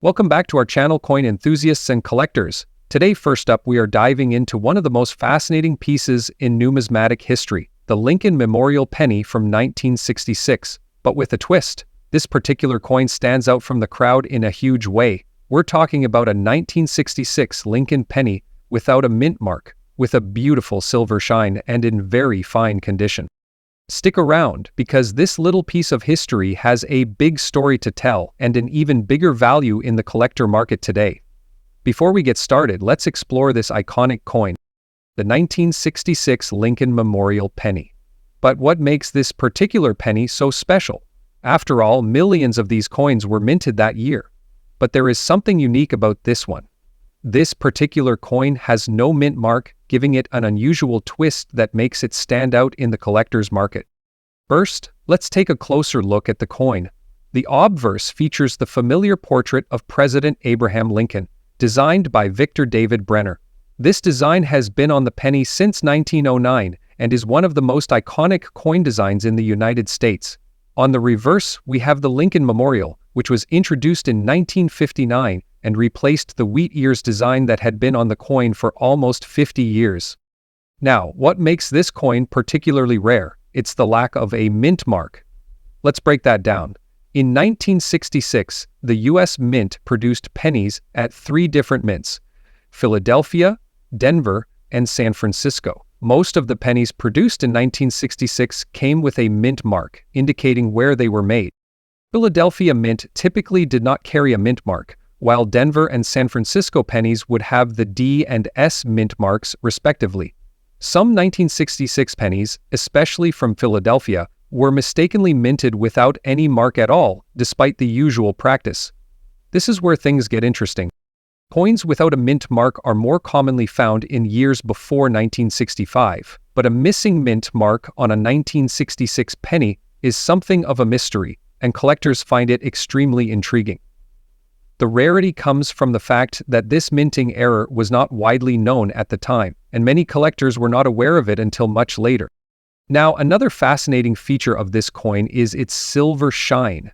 Welcome back to our channel, coin enthusiasts and collectors. Today, first up, we are diving into one of the most fascinating pieces in numismatic history, the Lincoln Memorial Penny from 1966. But with a twist, this particular coin stands out from the crowd in a huge way. We're talking about a 1966 Lincoln penny without a mint mark, with a beautiful silver shine and in very fine condition. Stick around, because this little piece of history has a big story to tell and an even bigger value in the collector market today. Before we get started, let's explore this iconic coin, the 1966 Lincoln Memorial Penny. But what makes this particular penny so special? After all, millions of these coins were minted that year. But there is something unique about this one. This particular coin has no mint mark, giving it an unusual twist that makes it stand out in the collector's market. First, let's take a closer look at the coin. The obverse features the familiar portrait of President Abraham Lincoln, designed by Victor David Brenner. This design has been on the penny since 1909 and is one of the most iconic coin designs in the United States. On the reverse, we have the Lincoln Memorial, which was introduced in 1959 and replaced the wheat ears design that had been on the coin for almost 50 years. Now, what makes this coin particularly rare? It's the lack of a mint mark. Let's break that down. In 1966, the U.S. Mint produced pennies at 3 different mints: Philadelphia, Denver, and San Francisco. Most of the pennies produced in 1966 came with a mint mark, indicating where they were made. Philadelphia Mint typically did not carry a mint mark, while Denver and San Francisco pennies would have the D and S mint marks, respectively. Some 1966 pennies, especially from Philadelphia, were mistakenly minted without any mark at all, despite the usual practice. This is where things get interesting. Coins without a mint mark are more commonly found in years before 1965, but a missing mint mark on a 1966 penny is something of a mystery, and collectors find it extremely intriguing. The rarity comes from the fact that this minting error was not widely known at the time, and many collectors were not aware of it until much later. Now, another fascinating feature of this coin is its silver shine.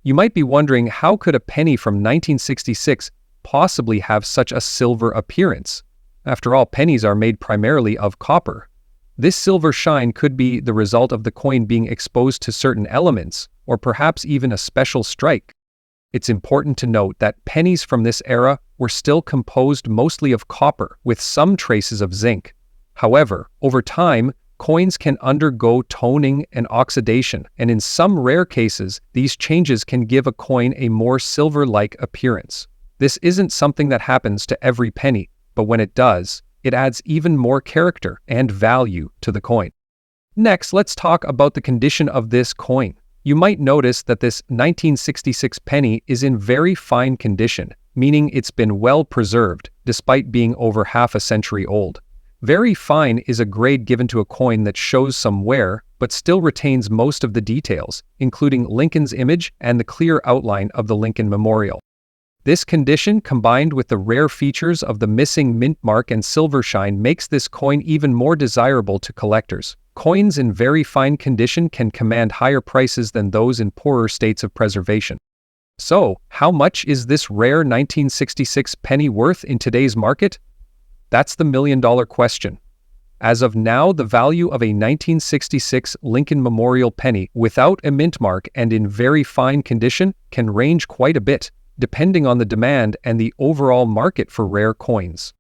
You might be wondering, how could a penny from 1966 possibly have such a silver appearance? After all, pennies are made primarily of copper. This silver shine could be the result of the coin being exposed to certain elements, or perhaps even a special strike. It's important to note that pennies from this era were still composed mostly of copper, with some traces of zinc. However, over time, coins can undergo toning and oxidation, and in some rare cases, these changes can give a coin a more silver-like appearance. This isn't something that happens to every penny, but when it does, it adds even more character and value to the coin. Next, let's talk about the condition of this coin. You might notice that this 1966 penny is in very fine condition, meaning it's been well preserved, despite being over half a century old. Very fine is a grade given to a coin that shows some wear, but still retains most of the details, including Lincoln's image and the clear outline of the Lincoln Memorial. This condition, combined with the rare features of the missing mint mark and silver shine, makes this coin even more desirable to collectors. Coins in very fine condition can command higher prices than those in poorer states of preservation. So, how much is this rare 1966 penny worth in today's market? That's the million-dollar question. As of now, the value of a 1966 Lincoln Memorial penny without a mint mark and in very fine condition can range quite a bit, depending on the demand and the overall market for rare coins.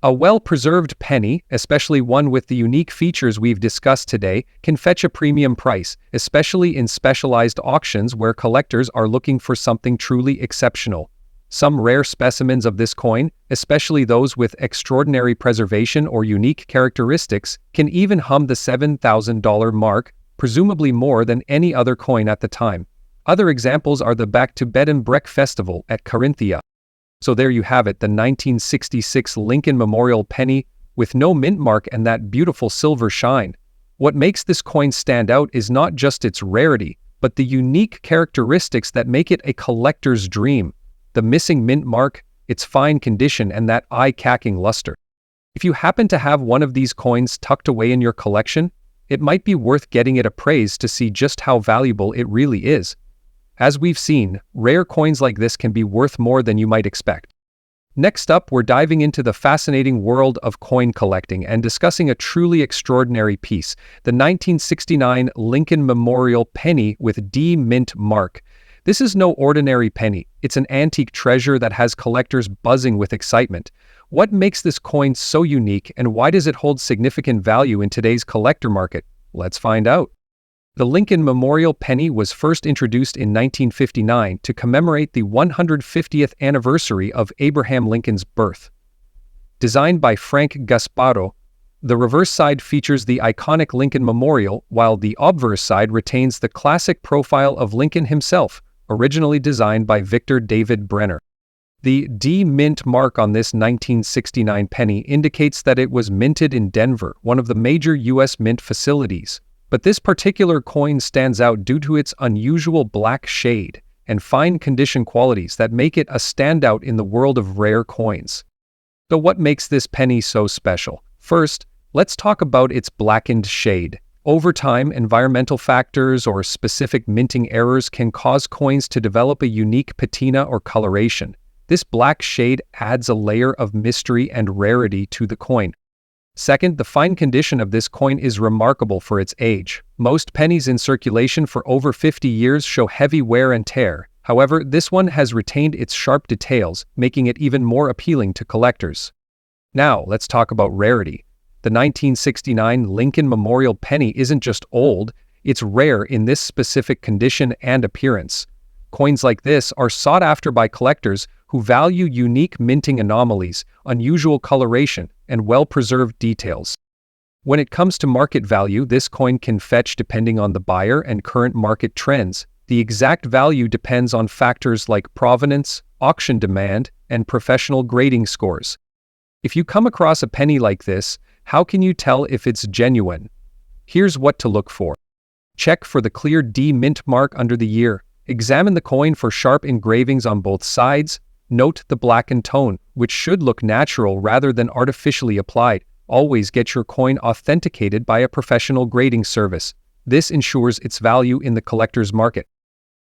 A well-preserved penny, especially one with the unique features we've discussed today, can fetch a premium price, especially in specialized auctions where collectors are looking for something truly exceptional. Some rare specimens of this coin, especially those with extraordinary preservation or unique characteristics, can even hum the $7,000 mark, presumably more than any other coin at the time. Other examples are the Back to Bed and Break Festival at Carinthia. So there you have it, the 1966 Lincoln Memorial penny with no mint mark and that beautiful silver shine. What makes this coin stand out is not just its rarity, but the unique characteristics that make it a collector's dream. The missing mint mark, its fine condition, and that eye-catching luster. If you happen to have one of these coins tucked away in your collection, it might be worth getting it appraised to see just how valuable it really is. As we've seen, rare coins like this can be worth more than you might expect. Next up, we're diving into the fascinating world of coin collecting and discussing a truly extraordinary piece, the 1969 Lincoln Memorial Penny with D Mint mark. This is no ordinary penny. It's an antique treasure that has collectors buzzing with excitement. What makes this coin so unique, and why does it hold significant value in today's collector market? Let's find out. The Lincoln Memorial Penny was first introduced in 1959 to commemorate the 150th anniversary of Abraham Lincoln's birth. Designed by Frank Gasparo, the reverse side features the iconic Lincoln Memorial, while the obverse side retains the classic profile of Lincoln himself, originally designed by Victor David Brenner. The D Mint mark on this 1969 penny indicates that it was minted in Denver, one of the major U.S. mint facilities. But this particular coin stands out due to its unusual black shade and fine condition qualities that make it a standout in the world of rare coins. So what makes this penny so special? First, let's talk about its blackened shade. Over time, environmental factors or specific minting errors can cause coins to develop a unique patina or coloration. This black shade adds a layer of mystery and rarity to the coin. Second, the fine condition of this coin is remarkable for its age. Most pennies in circulation for over 50 years show heavy wear and tear. However, this one has retained its sharp details, making it even more appealing to collectors. Now, let's talk about rarity. The 1969 Lincoln Memorial Penny isn't just old, it's rare in this specific condition and appearance. Coins like this are sought after by collectors who value unique minting anomalies, unusual coloration, and well-preserved details. When it comes to market value, this coin can fetch depending on the buyer and current market trends. The exact value depends on factors like provenance, auction demand, and professional grading scores. If you come across a penny like this, how can you tell if it's genuine? Here's what to look for. Check for the clear D Mint mark under the year. Examine the coin for sharp engravings on both sides. Note the blackened tone, which should look natural rather than artificially applied. Always get your coin authenticated by a professional grading service. This ensures its value in the collector's market.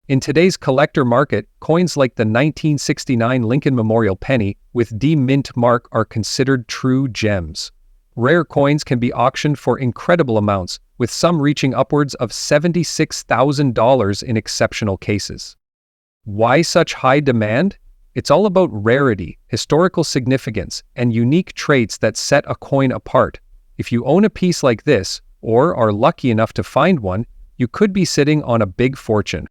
In today's collector market, coins like the 1969 Lincoln Memorial Penny with D Mint mark are considered true gems. Rare coins can be auctioned for incredible amounts, with some reaching upwards of $76,000 in exceptional cases. Why such high demand? It's all about rarity, historical significance, and unique traits that set a coin apart. If you own a piece like this, or are lucky enough to find one, you could be sitting on a big fortune.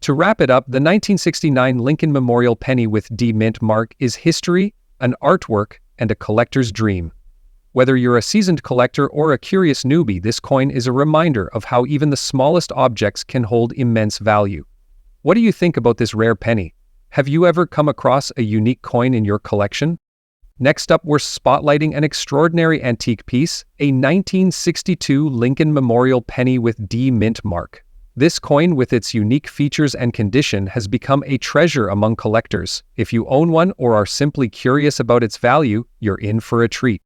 To wrap it up, the 1969 Lincoln Memorial Penny with D Mint mark is history, an artwork, and a collector's dream. Whether you're a seasoned collector or a curious newbie, this coin is a reminder of how even the smallest objects can hold immense value. What do you think about this rare penny? Have you ever come across a unique coin in your collection? Next up, we're spotlighting an extraordinary antique piece, a 1962 Lincoln Memorial Penny with D Mint mark. This coin, with its unique features and condition, has become a treasure among collectors. If you own one or are simply curious about its value, you're in for a treat.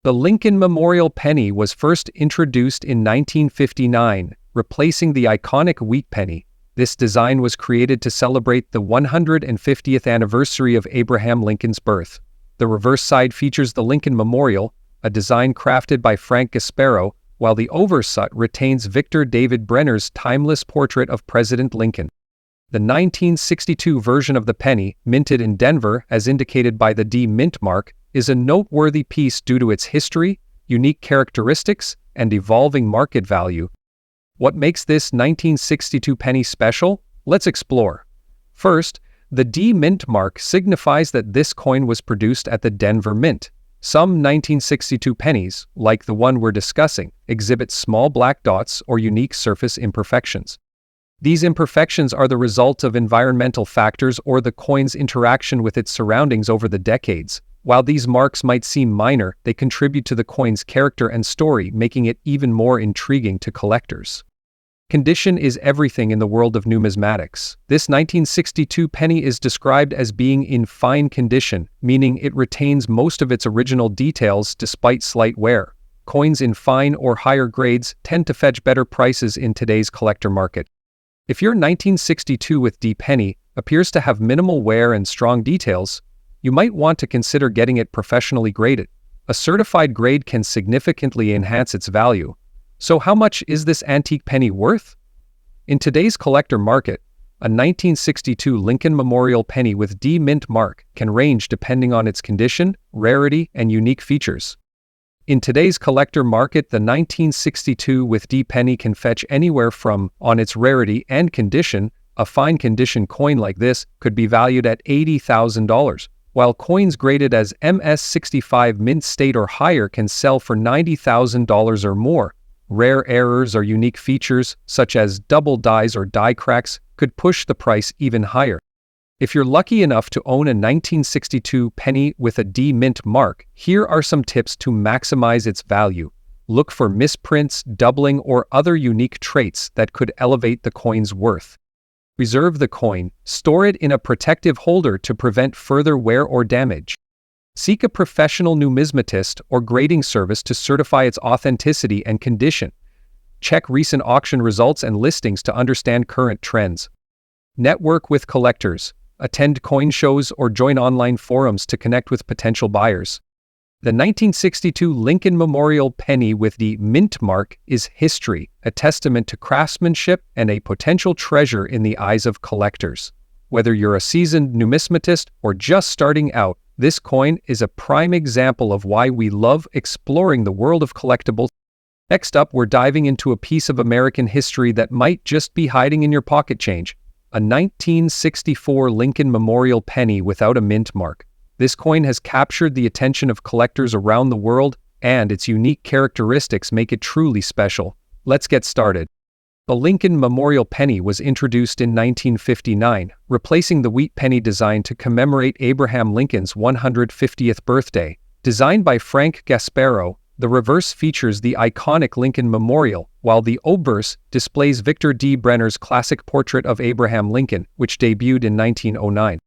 The Lincoln Memorial Penny was first introduced in 1959, replacing the iconic wheat penny. This design was created to celebrate the 150th anniversary of Abraham Lincoln's birth. The reverse side features the Lincoln Memorial, a design crafted by Frank Gasparo, while the oversight retains Victor David Brenner's timeless portrait of President Lincoln. The 1962 version of the penny, minted in Denver as indicated by the D Mint mark, is a noteworthy piece due to its history, unique characteristics, and evolving market value. What makes this 1962 penny special? Let's explore. First, the D Mint mark signifies that this coin was produced at the Denver Mint. Some 1962 pennies, like the one we're discussing, exhibit small black dots or unique surface imperfections. These imperfections are the result of environmental factors or the coin's interaction with its surroundings over the decades. While these marks might seem minor, they contribute to the coin's character and story, making it even more intriguing to collectors. Condition is everything in the world of numismatics. This 1962 penny is described as being in fine condition, meaning it retains most of its original details despite slight wear. Coins in fine or higher grades tend to fetch better prices in today's collector market. If your 1962 with D penny appears to have minimal wear and strong details, you might want to consider getting it professionally graded. A certified grade can significantly enhance its value. So how much is this antique penny worth? In today's collector market, a 1962 Lincoln Memorial penny with D mint mark can range depending on its condition, rarity, and unique features. In today's collector market, the 1962 with D penny can fetch anywhere from, on its rarity and condition, a fine condition coin like this could be valued at $80,000, while coins graded as MS65 mint state or higher can sell for $90,000 or more. Rare errors or unique features, such as double dies or die cracks, could push the price even higher. If you're lucky enough to own a 1962 penny with a D mint mark, here are some tips to maximize its value. Look for misprints, doubling, or other unique traits that could elevate the coin's worth. Reserve the coin. Store it in a protective holder to prevent further wear or damage. Seek a professional numismatist or grading service to certify its authenticity and condition. Check recent auction results and listings to understand current trends. Network with collectors. Attend coin shows or join online forums to connect with potential buyers. The 1962 Lincoln Memorial penny with the mint mark is history, a testament to craftsmanship and a potential treasure in the eyes of collectors. Whether you're a seasoned numismatist or just starting out, this coin is a prime example of why we love exploring the world of collectibles. Next up, we're diving into a piece of American history that might just be hiding in your pocket change. A 1964 Lincoln Memorial penny without a mint mark. This coin has captured the attention of collectors around the world, and its unique characteristics make it truly special. Let's get started. The Lincoln Memorial penny was introduced in 1959, replacing the wheat penny design to commemorate Abraham Lincoln's 150th birthday. Designed by Frank Gasparo, the reverse features the iconic Lincoln Memorial, while the obverse displays Victor D. Brenner's classic portrait of Abraham Lincoln, which debuted in 1909.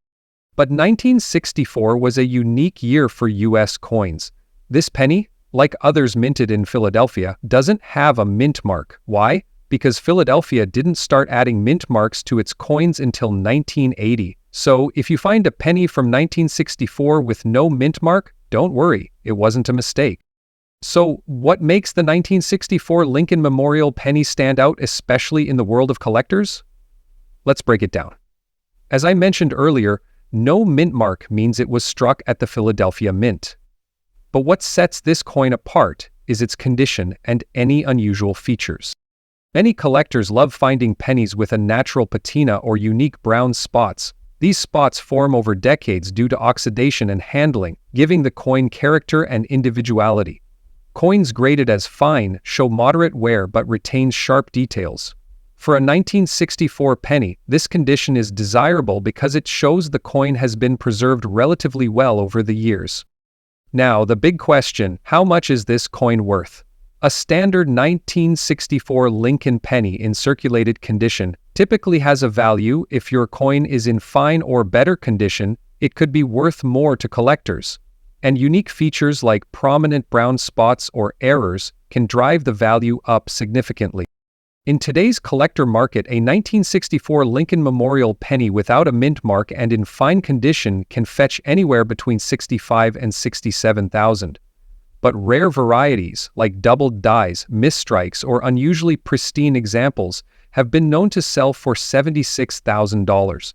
But 1964 was a unique year for U.S. coins. This penny, like others minted in Philadelphia, doesn't have a mint mark. Why? Because Philadelphia didn't start adding mint marks to its coins until 1980. So, if you find a penny from 1964 with no mint mark, don't worry, it wasn't a mistake. So, what makes the 1964 Lincoln Memorial penny stand out, especially in the world of collectors? Let's break it down. As I mentioned earlier, no mint mark means it was struck at the Philadelphia Mint. But what sets this coin apart is its condition and any unusual features. Many collectors love finding pennies with a natural patina or unique brown spots. These spots form over decades due to oxidation and handling, giving the coin character and individuality. Coins graded as fine show moderate wear but retain sharp details. For a 1964 penny, this condition is desirable because it shows the coin has been preserved relatively well over the years. Now, the big question, how much is this coin worth? A standard 1964 Lincoln penny in circulated condition typically has a value. If your coin is in fine or better condition, it could be worth more to collectors. And unique features like prominent brown spots or errors can drive the value up significantly. In today's collector market, a 1964 Lincoln Memorial penny without a mint mark and in fine condition can fetch anywhere between $65,000 and $67,000. But rare varieties, like doubled dies, misstrikes, or unusually pristine examples, have been known to sell for $76,000.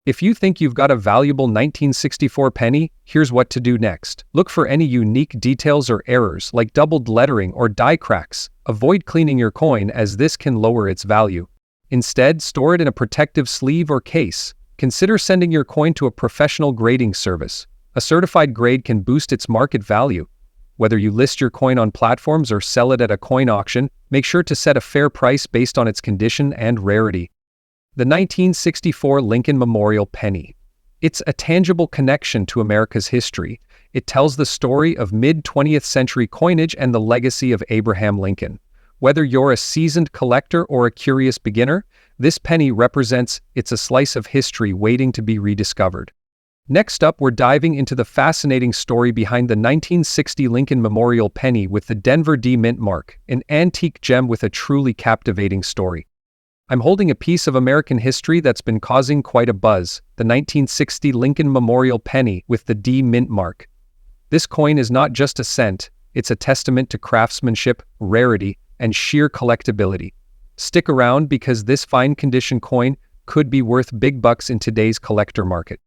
If you think you've got a valuable 1964 penny, here's what to do next. Look for any unique details or errors, like doubled lettering or die cracks. Avoid cleaning your coin, as this can lower its value. Instead, store it in a protective sleeve or case. Consider sending your coin to a professional grading service. A certified grade can boost its market value. Whether you list your coin on platforms or sell it at a coin auction, make sure to set a fair price based on its condition and rarity. The 1964 Lincoln Memorial penny. It's a tangible connection to America's history. It tells the story of mid-20th century coinage and the legacy of Abraham Lincoln. Whether you're a seasoned collector or a curious beginner, this penny represents a slice of history waiting to be rediscovered. Next up, we're diving into the fascinating story behind the 1960 Lincoln Memorial penny with the Denver D mint mark, an antique gem with a truly captivating story. I'm holding a piece of American history that's been causing quite a buzz, the 1960 Lincoln Memorial Penny with the D mint mark. This coin is not just a cent, it's a testament to craftsmanship, rarity, and sheer collectability. Stick around because this fine condition coin could be worth big bucks in today's collector market.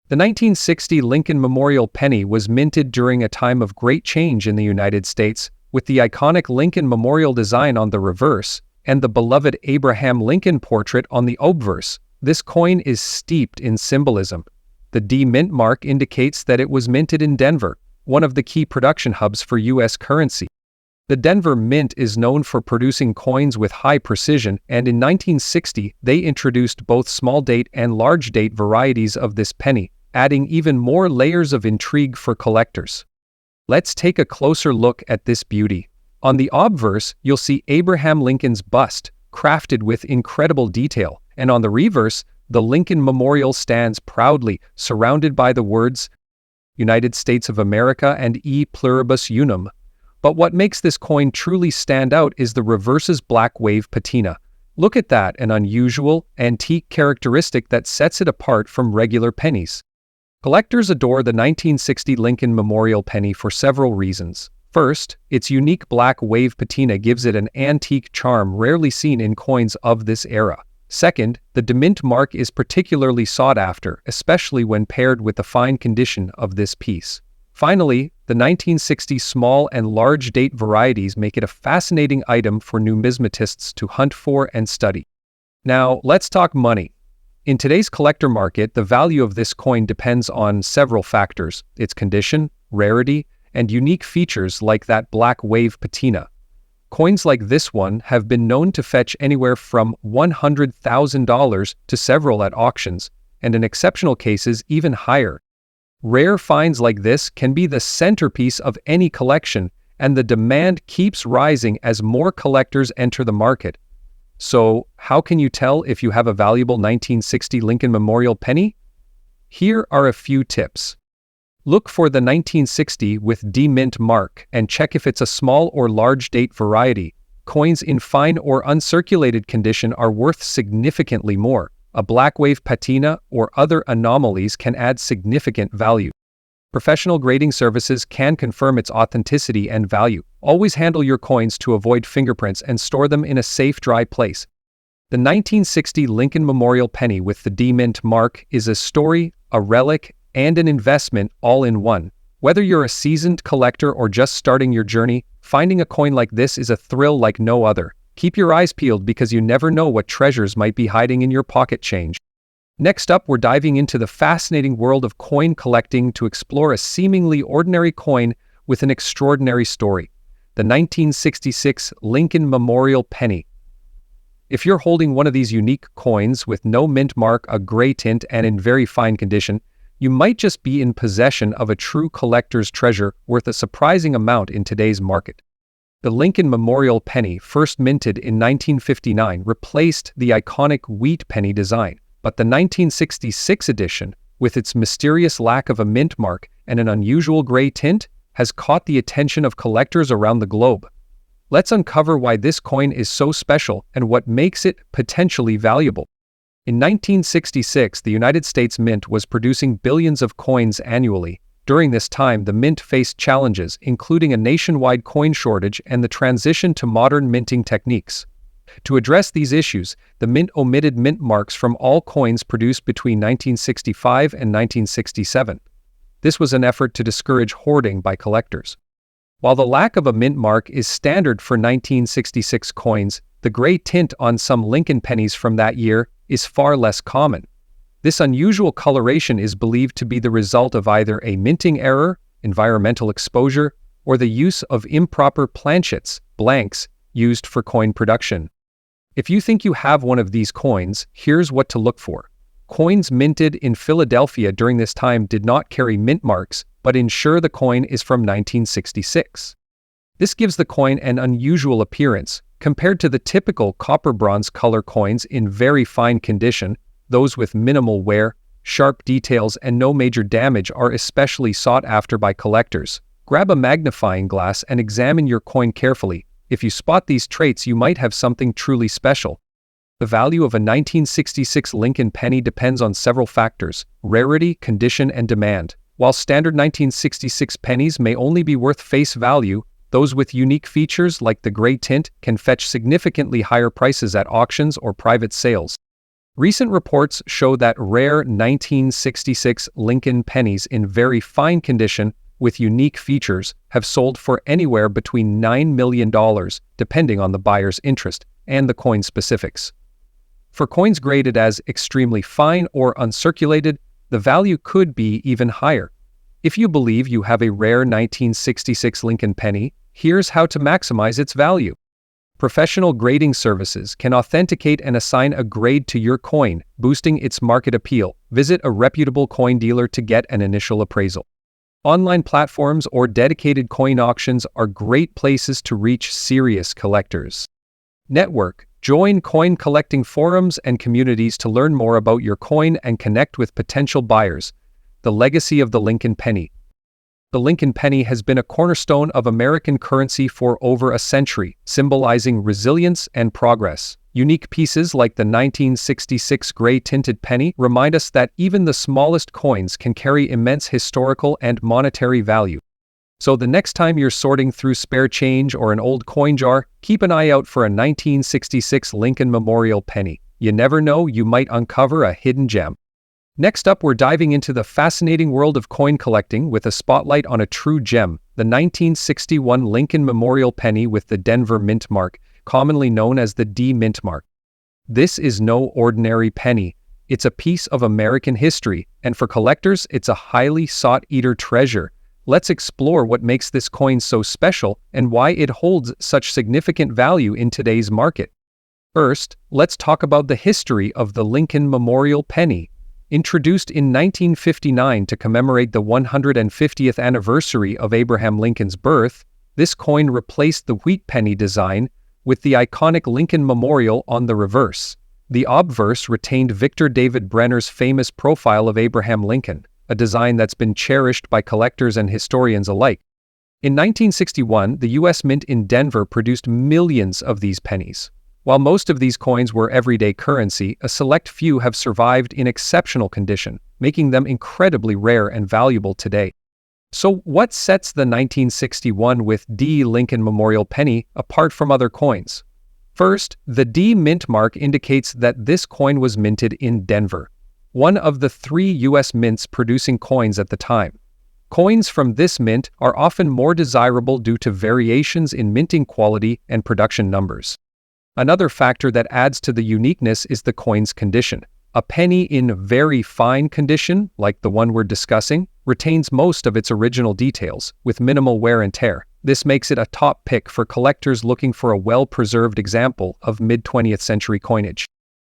The 1960 Lincoln Memorial Penny was minted during a time of great change in the United States, with the iconic Lincoln Memorial design on the reverse and the beloved Abraham Lincoln portrait on the obverse. This coin is steeped in symbolism. The D mint mark indicates that it was minted in Denver, one of the key production hubs for U.S. currency. The Denver Mint is known for producing coins with high precision, and in 1960 they introduced both small-date and large-date varieties of this penny, adding even more layers of intrigue for collectors. Let's take a closer look at this beauty. On the obverse, you'll see Abraham Lincoln's bust, crafted with incredible detail, and on the reverse, the Lincoln Memorial stands proudly, surrounded by the words, United States of America and E pluribus unum. But what makes this coin truly stand out is the reverse's black wave patina. Look at that, an unusual, antique characteristic that sets it apart from regular pennies. Collectors adore the 1960 Lincoln Memorial Penny for several reasons. First, its unique black wave patina gives it an antique charm rarely seen in coins of this era. Second, the D mint mark is particularly sought after, especially when paired with the fine condition of this piece. Finally, the 1960 small and large date varieties make it a fascinating item for numismatists to hunt for and study. Now, let's talk money. In today's collector market, the value of this coin depends on several factors: its condition, rarity, and unique features like that black wave patina. Coins like this one have been known to fetch anywhere from $100,000 to several at auctions, and in exceptional cases even higher. Rare finds like this can be the centerpiece of any collection, and the demand keeps rising as more collectors enter the market. So, how can you tell if you have a valuable 1960 Lincoln Memorial Penny? Here are a few tips. Look for the 1960 with D mint mark and check if it's a small or large date variety. Coins in fine or uncirculated condition are worth significantly more. A black wave patina or other anomalies can add significant value. Professional grading services can confirm its authenticity and value. Always handle your coins to avoid fingerprints and store them in a safe, dry place. The 1960 Lincoln Memorial Penny with the D mint mark is a story, a relic, and an investment all in one. Whether you're a seasoned collector or just starting your journey, finding a coin like this is a thrill like no other. Keep your eyes peeled because you never know what treasures might be hiding in your pocket change. Next up, we're diving into the fascinating world of coin collecting to explore a seemingly ordinary coin with an extraordinary story: the 1966 Lincoln Memorial Penny. If you're holding one of these unique coins with no mint mark, a gray tint, and in very fine condition, you might just be in possession of a true collector's treasure worth a surprising amount in today's market. The Lincoln Memorial Penny, first minted in 1959, replaced the iconic wheat penny design, but the 1966 edition, with its mysterious lack of a mint mark and an unusual gray tint, has caught the attention of collectors around the globe. Let's uncover why this coin is so special and what makes it potentially valuable. In 1966, the United States Mint was producing billions of coins annually. During this time, the mint faced challenges, including a nationwide coin shortage and the transition to modern minting techniques. To address these issues, the mint omitted mint marks from all coins produced between 1965 and 1967. This was an effort to discourage hoarding by collectors. While the lack of a mint mark is standard for 1966 coins, the gray tint on some Lincoln pennies from that year is far less common. This unusual coloration is believed to be the result of either a minting error, environmental exposure, or the use of improper planchets, blanks, used for coin production. If you think you have one of these coins, here's what to look for. Coins minted in Philadelphia during this time did not carry mint marks, but ensure the coin is from 1966. This gives the coin an unusual appearance. Compared to the typical copper-bronze color coins in very fine condition, those with minimal wear, sharp details, and no major damage are especially sought after by collectors. Grab a magnifying glass and examine your coin carefully. If you spot these traits, you might have something truly special. The value of a 1966 Lincoln penny depends on several factors: rarity, condition, and demand. While standard 1966 pennies may only be worth face value, those with unique features like the gray tint can fetch significantly higher prices at auctions or private sales. Recent reports show that rare 1966 Lincoln pennies in very fine condition with unique features have sold for anywhere between $9 million, depending on the buyer's interest and the coin specifics. For coins graded as extremely fine or uncirculated, the value could be even higher. If you believe you have a rare 1966 Lincoln penny, here's how to maximize its value. Professional grading services can authenticate and assign a grade to your coin, boosting its market appeal. Visit a reputable coin dealer to get an initial appraisal. Online platforms or dedicated coin auctions are great places to reach serious collectors. Network. Join coin collecting forums and communities to learn more about your coin and connect with potential buyers. The legacy of the Lincoln penny. The Lincoln penny has been a cornerstone of American currency for over a century, symbolizing resilience and progress. Unique pieces like the 1966 gray tinted penny remind us that even the smallest coins can carry immense historical and monetary value. So the next time you're sorting through spare change or an old coin jar, keep an eye out for a 1966 Lincoln Memorial penny. You never know, you might uncover a hidden gem. Next up, we're diving into the fascinating world of coin collecting with a spotlight on a true gem, the 1961 Lincoln Memorial penny with the Denver mint mark, commonly known as the D mint mark. This is no ordinary penny. It's a piece of American history, and for collectors, it's a highly sought-after treasure. Let's explore what makes this coin so special and why it holds such significant value in today's market. First, let's talk about the history of the Lincoln Memorial penny. Introduced in 1959 to commemorate the 150th anniversary of Abraham Lincoln's birth, this coin replaced the wheat penny design with the iconic Lincoln Memorial on the reverse. The obverse retained Victor David Brenner's famous profile of Abraham Lincoln, a design that's been cherished by collectors and historians alike. In 1961, the U.S. Mint in Denver produced millions of these pennies. While most of these coins were everyday currency, a select few have survived in exceptional condition, making them incredibly rare and valuable today. So what sets the 1961 with D Lincoln Memorial penny apart from other coins? First, the D mint mark indicates that this coin was minted in Denver, one of the 3 U.S. mints producing coins at the time. Coins from this mint are often more desirable due to variations in minting quality and production numbers. Another factor that adds to the uniqueness is the coin's condition. A penny in very fine condition, like the one we're discussing, retains most of its original details, with minimal wear and tear. This makes it a top pick for collectors looking for a well-preserved example of mid-20th century coinage.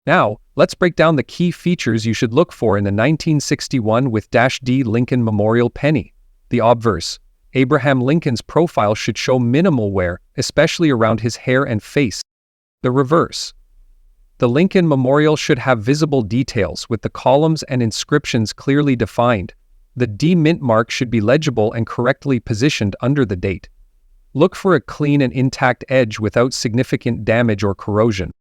Now, let's break down the key features you should look for in the 1961 with -D Lincoln Memorial penny. The obverse. Abraham Lincoln's profile should show minimal wear, especially around his hair and face. The reverse. The Lincoln Memorial should have visible details with the columns and inscriptions clearly defined. The D mint mark should be legible and correctly positioned under the date. Look for a clean and intact edge without significant damage or corrosion.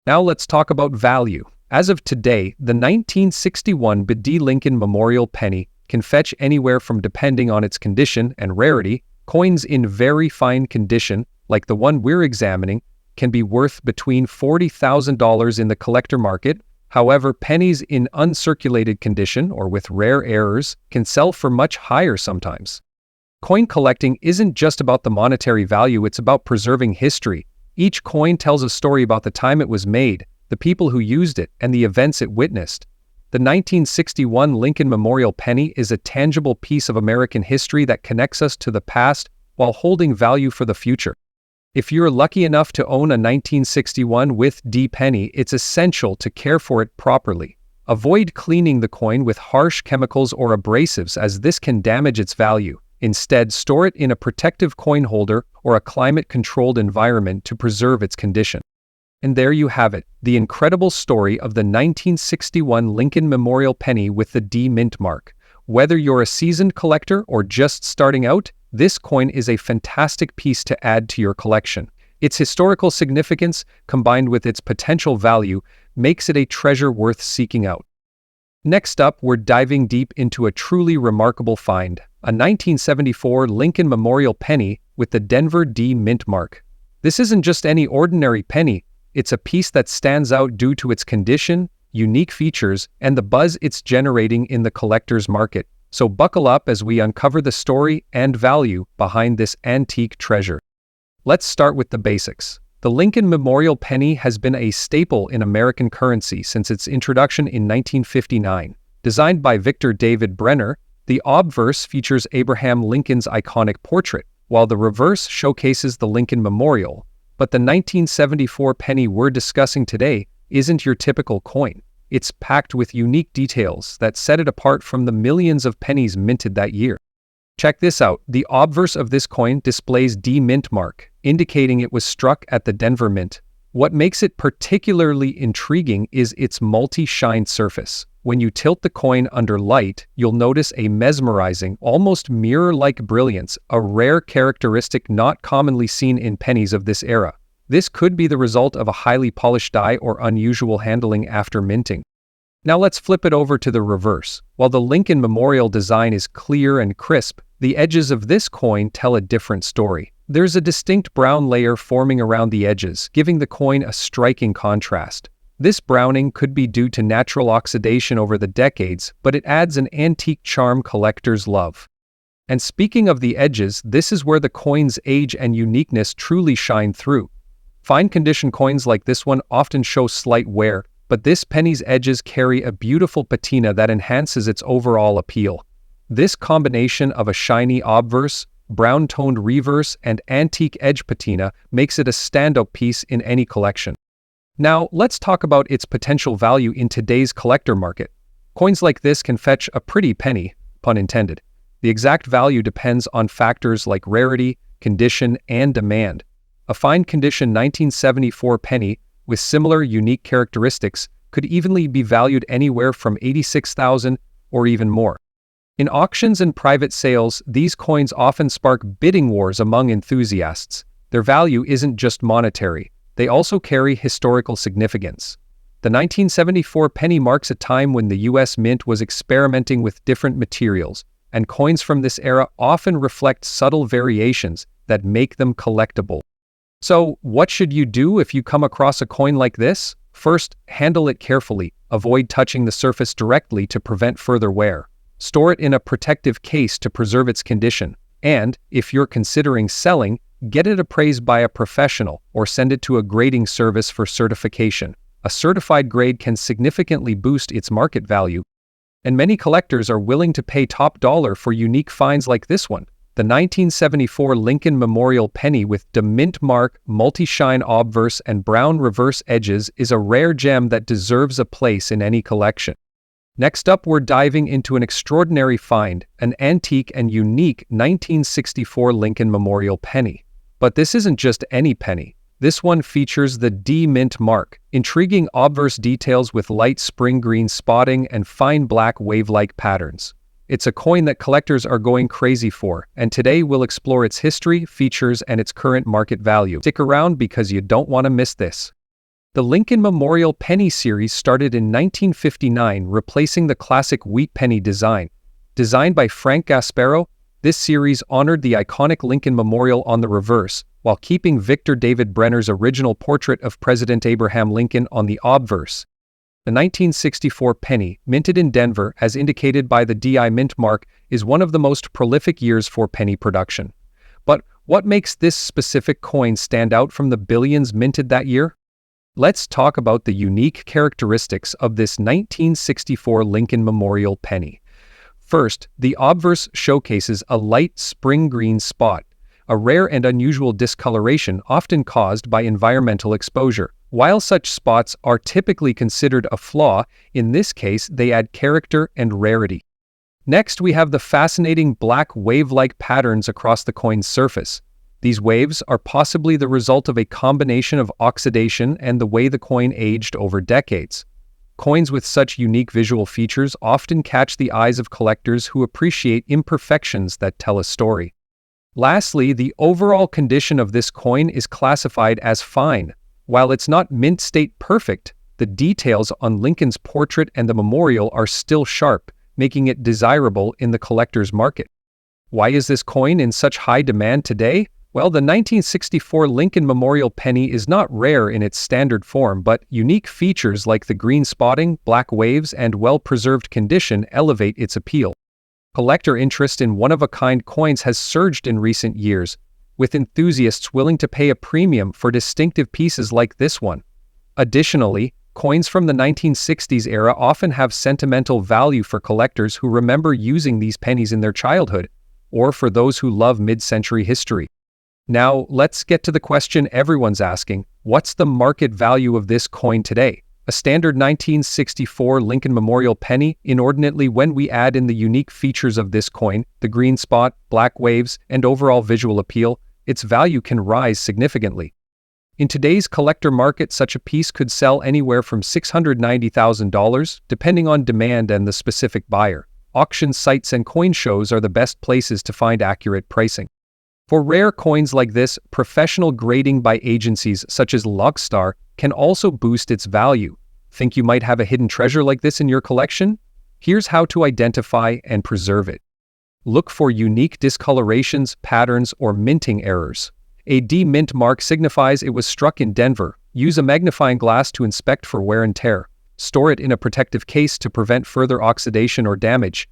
Now let's talk about value. As of today, the 1961 D Lincoln Memorial penny can fetch anywhere from, depending on its condition and rarity, coins in very fine condition, like the one we're examining, can be worth between $40,000 in the collector market. However, pennies in uncirculated condition or with rare errors can sell for much higher sometimes. Coin collecting isn't just about the monetary value, it's about preserving history. Each coin tells a story about the time it was made, the people who used it, and the events it witnessed. The 1961 Lincoln Memorial penny is a tangible piece of American history that connects us to the past while holding value for the future. If you're lucky enough to own a 1961 with D penny, it's essential to care for it properly. Avoid cleaning the coin with harsh chemicals or abrasives, as this can damage its value. Instead, store it in a protective coin holder or a climate-controlled environment to preserve its condition. And there you have it, the incredible story of the 1961 Lincoln Memorial penny with the D mint mark. Whether you're a seasoned collector or just starting out, this coin is a fantastic piece to add to your collection. Its historical significance, combined with its potential value, makes it a treasure worth seeking out. Next up, we're diving deep into a truly remarkable find, a 1974 Lincoln Memorial penny with the Denver D mint mark. This isn't just any ordinary penny, it's a piece that stands out due to its condition, unique features, and the buzz it's generating in the collector's market. So buckle up as we uncover the story and value behind this antique treasure. Let's start with the basics. The Lincoln Memorial penny has been a staple in American currency since its introduction in 1959. Designed by Victor David Brenner, the obverse features Abraham Lincoln's iconic portrait, while the reverse showcases the Lincoln Memorial. But the 1974 penny we're discussing today isn't your typical coin. It's packed with unique details that set it apart from the millions of pennies minted that year. Check this out. The obverse of this coin displays D mint mark, indicating it was struck at the Denver Mint. What makes it particularly intriguing is its multi-shine surface. When you tilt the coin under light, you'll notice a mesmerizing, almost mirror-like brilliance, a rare characteristic not commonly seen in pennies of this era. This could be the result of a highly polished die or unusual handling after minting. Now let's flip it over to the reverse. While the Lincoln Memorial design is clear and crisp, the edges of this coin tell a different story. There's a distinct brown layer forming around the edges, giving the coin a striking contrast. This browning could be due to natural oxidation over the decades, but it adds an antique charm collectors love. And speaking of the edges, this is where the coin's age and uniqueness truly shine through. Fine condition coins like this one often show slight wear, but this penny's edges carry a beautiful patina that enhances its overall appeal. This combination of a shiny obverse, brown-toned reverse, and antique edge patina makes it a standout piece in any collection. Now, let's talk about its potential value in today's collector market. Coins like this can fetch a pretty penny, pun intended. The exact value depends on factors like rarity, condition, and demand. A fine condition 1974 penny with similar unique characteristics could easily be valued anywhere from $86,000 or even more. In auctions and private sales, these coins often spark bidding wars among enthusiasts. Their value isn't just monetary, they also carry historical significance. The 1974 penny marks a time when the U.S. Mint was experimenting with different materials, and coins from this era often reflect subtle variations that make them collectible. So, what should you do if you come across a coin like this? First, handle it carefully. Avoid touching the surface directly to prevent further wear. Store it in a protective case to preserve its condition. And, if you're considering selling, get it appraised by a professional or send it to a grading service for certification. A certified grade can significantly boost its market value. And many collectors are willing to pay top dollar for unique finds like this one. The 1974 Lincoln Memorial penny with D mint mark, multi-shine obverse, and brown reverse edges is a rare gem that deserves a place in any collection. Next up, we're diving into an extraordinary find, an antique and unique 1964 Lincoln Memorial penny. But this isn't just any penny. This one features the D mint mark, intriguing obverse details with light spring green spotting and fine black wave-like patterns. It's a coin that collectors are going crazy for, and today we'll explore its history, features, and its current market value. Stick around because you don't want to miss this. The Lincoln Memorial Penny series started in 1959, replacing the classic wheat penny design. Designed by Frank Gasparo, this series honored the iconic Lincoln Memorial on the reverse, while keeping Victor David Brenner's original portrait of President Abraham Lincoln on the obverse. The 1964 penny, minted in Denver as indicated by the DI mint mark, is one of the most prolific years for penny production. But what makes this specific coin stand out from the billions minted that year? Let's talk about the unique characteristics of this 1964 Lincoln Memorial penny. First, the obverse showcases a light spring green spot, a rare and unusual discoloration often caused by environmental exposure. While such spots are typically considered a flaw, in this case they add character and rarity. Next, we have the fascinating black wave-like patterns across the coin's surface. These waves are possibly the result of a combination of oxidation and the way the coin aged over decades. Coins with such unique visual features often catch the eyes of collectors who appreciate imperfections that tell a story. Lastly, the overall condition of this coin is classified as fine. While it's not mint state perfect, the details on Lincoln's portrait and the memorial are still sharp, making it desirable in the collector's market. Why is this coin in such high demand today? Well, the 1964 Lincoln Memorial Penny is not rare in its standard form, but unique features like the green spotting, black waves, and well-preserved condition elevate its appeal. Collector interest in one-of-a-kind coins has surged in recent years, with enthusiasts willing to pay a premium for distinctive pieces like this one. Additionally, coins from the 1960s era often have sentimental value for collectors who remember using these pennies in their childhood, or for those who love mid-century history. Now, let's get to the question everyone's asking: what's the market value of this coin today? A standard 1964 Lincoln Memorial Penny, inordinately when we add in the unique features of this coin, the green spot, black waves, and overall visual appeal, its value can rise significantly. In today's collector market, such a piece could sell anywhere from $690,000, depending on demand and the specific buyer. Auction sites and coin shows are the best places to find accurate pricing. For rare coins like this, professional grading by agencies such as Logstar can also boost its value. Think you might have a hidden treasure like this in your collection? Here's how to identify and preserve it. Look for unique discolorations, patterns, or minting errors. A D-mint mark signifies it was struck in Denver. Use a magnifying glass to inspect for wear and tear. Store it in a protective case to prevent further oxidation or damage.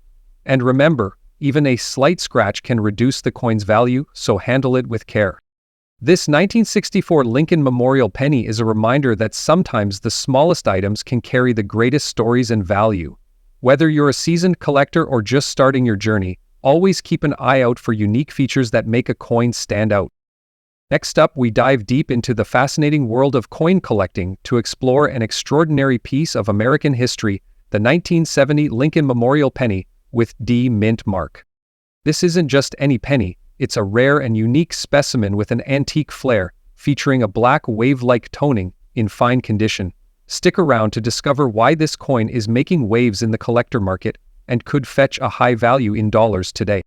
And remember, even a slight scratch can reduce the coin's value, so handle it with care. This 1964 Lincoln Memorial Penny is a reminder that sometimes the smallest items can carry the greatest stories and value. Whether you're a seasoned collector or just starting your journey, always keep an eye out for unique features that make a coin stand out. Next up, we dive deep into the fascinating world of coin collecting to explore an extraordinary piece of American history, the 1970 Lincoln Memorial Penny with D-mint mark. This isn't just any penny, it's a rare and unique specimen with an antique flair, featuring a black wave-like toning in fine condition. Stick around to discover why this coin is making waves in the collector market and could fetch a high value in dollars today.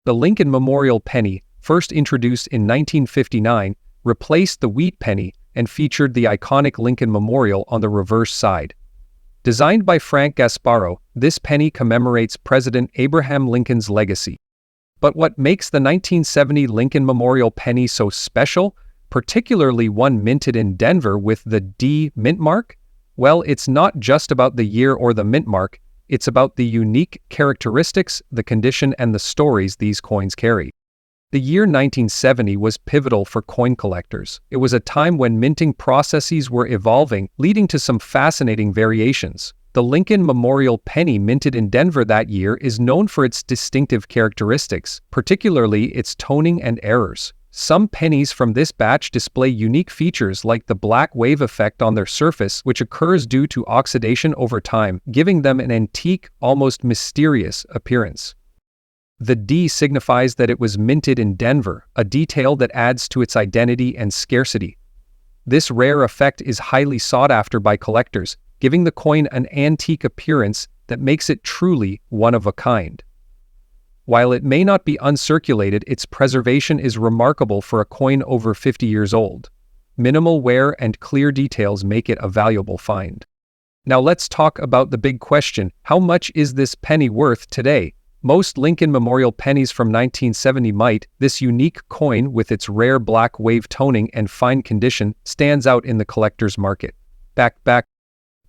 The Lincoln Memorial Penny, first introduced in 1959, replaced the wheat penny and featured the iconic Lincoln Memorial on the reverse side. Designed by Frank Gasparo, this penny commemorates President Abraham Lincoln's legacy. But what makes the 1970 Lincoln Memorial Penny so special, particularly one minted in Denver with the D mint mark? Well, it's not just about the year or the mint mark, it's about the unique characteristics, the condition, and the stories these coins carry. The year 1970 was pivotal for coin collectors. It was a time when minting processes were evolving, leading to some fascinating variations. The Lincoln Memorial Penny minted in Denver that year is known for its distinctive characteristics, particularly its toning and errors. Some pennies from this batch display unique features like the black wave effect on their surface, which occurs due to oxidation over time, giving them an antique, almost mysterious appearance. The D signifies that it was minted in Denver, a detail that adds to its identity and scarcity. This rare effect is highly sought after by collectors, giving the coin an antique appearance that makes it truly one of a kind. While it may not be uncirculated, its preservation is remarkable for a coin over 50 years old. Minimal wear and clear details make it a valuable find. Now let's talk about the big question: how much is this penny worth today? Most Lincoln Memorial pennies from 1970 might. This unique coin, with its rare black wave toning and fine condition, stands out in the collector's market.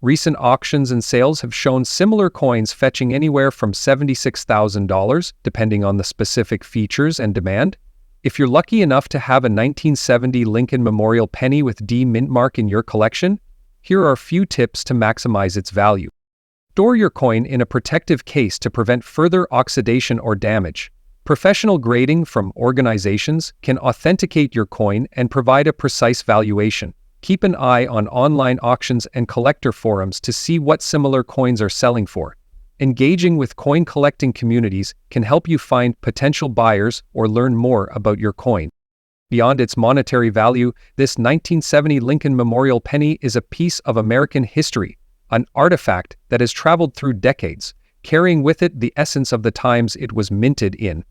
Recent auctions and sales have shown similar coins fetching anywhere from $76,000, depending on the specific features and demand. If you're lucky enough to have a 1970 Lincoln Memorial Penny with D mint mark in your collection, here are a few tips to maximize its value. Store your coin in a protective case to prevent further oxidation or damage. Professional grading from organizations can authenticate your coin and provide a precise valuation. Keep an eye on online auctions and collector forums to see what similar coins are selling for. Engaging with coin collecting communities can help you find potential buyers or learn more about your coin. Beyond its monetary value, this 1970 Lincoln Memorial Penny is a piece of American history, an artifact that has traveled through decades, carrying with it the essence of the times it was minted in.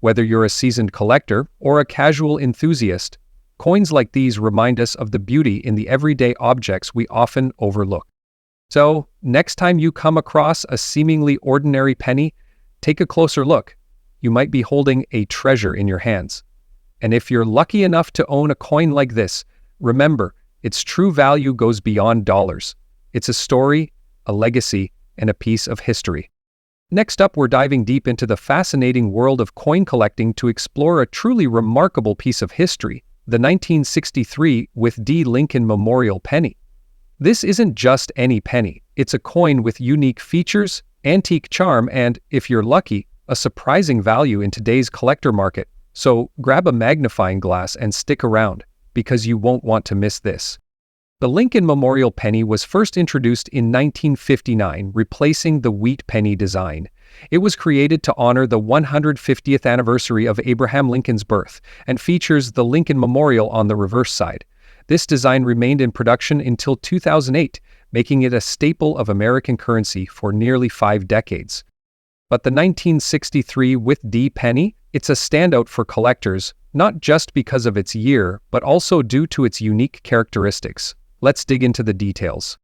Whether you're a seasoned collector or a casual enthusiast, coins like these remind us of the beauty in the everyday objects we often overlook. So, next time you come across a seemingly ordinary penny, take a closer look. You might be holding a treasure in your hands. And if you're lucky enough to own a coin like this, remember, its true value goes beyond dollars. It's a story, a legacy, and a piece of history. Next up, we're diving deep into the fascinating world of coin collecting to explore a truly remarkable piece of history, the 1963 with D. Lincoln Memorial Penny. This isn't just any penny. It's a coin with unique features, antique charm, and, if you're lucky, a surprising value in today's collector market. So grab a magnifying glass and stick around, because you won't want to miss this. The Lincoln Memorial Penny was first introduced in 1959, replacing the wheat penny design. It was created to honor the 150th anniversary of Abraham Lincoln's birth and features the Lincoln Memorial on the reverse side. This design remained in production until 2008, making it a staple of American currency for nearly 5 decades. But the 1963 with D penny, it's a standout for collectors, not just because of its year, but also due to its unique characteristics. Let's dig into the details.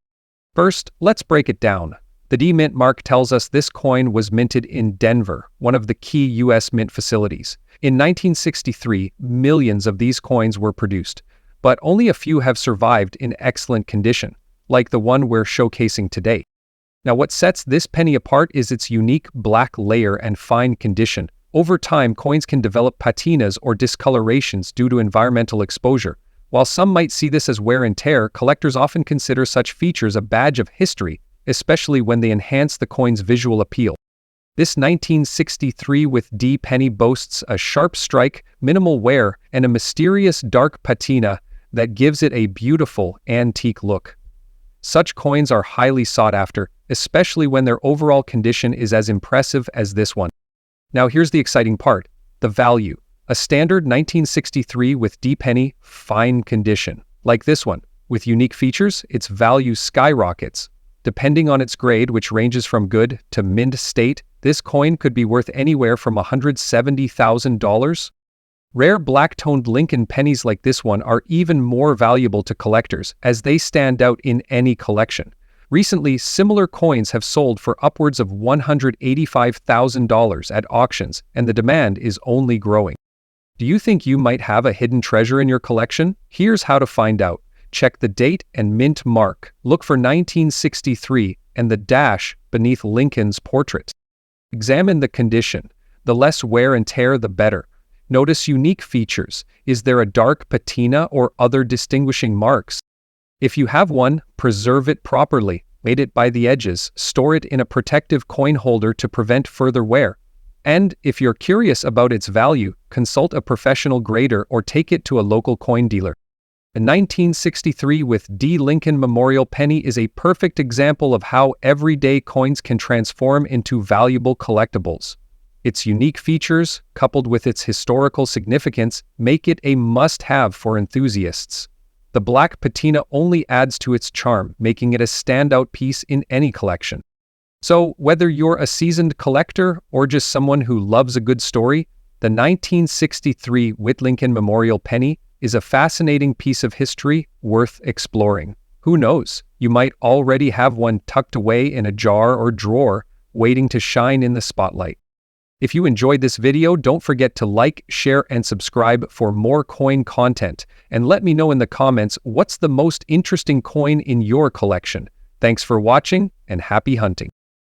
First, let's break it down. The D mint mark tells us this coin was minted in Denver, one of the key U.S. mint facilities. In 1963, millions of these coins were produced, but only a few have survived in excellent condition, like the one we're showcasing today. Now, what sets this penny apart is its unique black layer and fine condition. Over time, coins can develop patinas or discolorations due to environmental exposure. While some might see this as wear and tear, collectors often consider such features a badge of history, especially when they enhance the coin's visual appeal. This 1963 with D penny boasts a sharp strike, minimal wear, and a mysterious dark patina that gives it a beautiful, antique look. Such coins are highly sought after, especially when their overall condition is as impressive as this one. Now here's the exciting part, the value. A standard 1963 with D penny, fine condition. Like this one, with unique features, its value skyrockets. Depending on its grade, which ranges from good to mint state, this coin could be worth anywhere from $170,000. Rare black-toned Lincoln pennies like this one are even more valuable to collectors, as they stand out in any collection. Recently, similar coins have sold for upwards of $185,000 at auctions, and the demand is only growing. Do you think you might have a hidden treasure in your collection? Here's how to find out. Check the date and mint mark. Look for 1963 and the dash beneath Lincoln's portrait. Examine the condition. The less wear and tear, the better. Notice unique features. Is there a dark patina or other distinguishing marks? If you have one, preserve it properly. Mate it by the edges. Store it in a protective coin holder to prevent further wear. And if you're curious about its value, consult a professional grader or take it to a local coin dealer. The 1963 with D Lincoln Memorial Penny is a perfect example of how everyday coins can transform into valuable collectibles. Its unique features, coupled with its historical significance, make it a must-have for enthusiasts. The black patina only adds to its charm, making it a standout piece in any collection. So, whether you're a seasoned collector or just someone who loves a good story, the 1963 with Lincoln Memorial Penny is a fascinating piece of history worth exploring. Who knows, you might already have one tucked away in a jar or drawer, waiting to shine in the spotlight. If you enjoyed this video, don't forget to like, share, and subscribe for more coin content. And let me know in the comments what's the most interesting coin in your collection. Thanks for watching, and happy hunting.